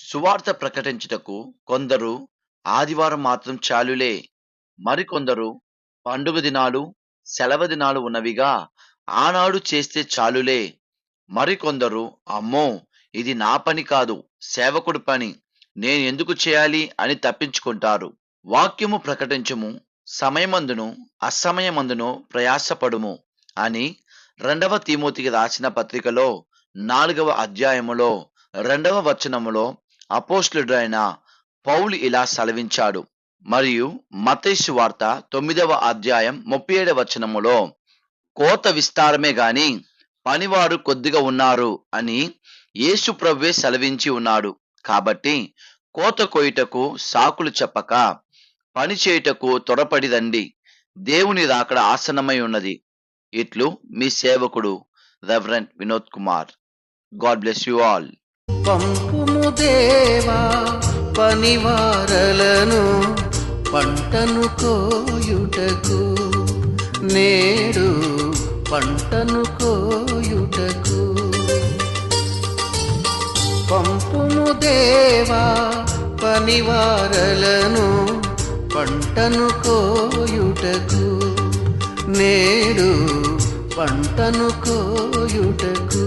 సువార్త ప్రకటించుటకు కొందరు ఆదివారం మాత్రం చాలులే, మరికొందరు పండుగ దినాలు, సెలవు దినాలు ఉన్నవిగా ఆనాడు చేస్తే చాలులే, మరికొందరు అమ్మో ఇది నా పని కాదు, సేవకుడి పని, నేను ఎందుకు చేయాలి అని తప్పించుకుంటారు. వాక్యము ప్రకటించుము, సమయమందును అసమయమందును ప్రయాసపడుము అని 2వ తీమోతికి రాసిన పత్రికలో 4వ అధ్యాయములో 2వ వచనములో అపోస్తలుడైన పౌలు ఇలా సెలవించాడు. మరియు మత్తయి సువార్త 9వ అధ్యాయం 37వ వచనములో కోత విస్తారమే గాని పనివారు కొద్దిగా ఉన్నారు అని యేసు ప్రభువే సెలవించి ఉన్నాడు. కాబట్టి కోత కోయుటకు సాకులు చెప్పక పని చేయుటకు త్వరపడిదండి, దేవుని రాకడ ఆసన్నమై ఉన్నది. ఇట్లు మీ సేవకుడు reverend Vinod Kumar. God bless you all. పంపుము దేవా పనివారలను పంటను కోయుటకు, నేడు పంటను కోయుటకు. పంపుము దేవా పనివారలను పంటను కోయుటకు, నేడు పంటను కోయుటకు.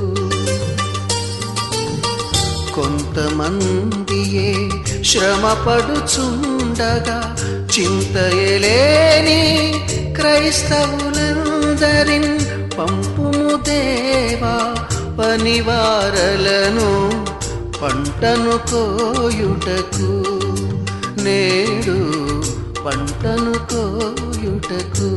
కొంతమందియే శ్రమపడుచుండగా చింతయలేని క్రైస్తవులందరిన్ పంపుము దేవా పనివారలను పంటను కోయుటకు, నేడు పంటను కోయుటకు.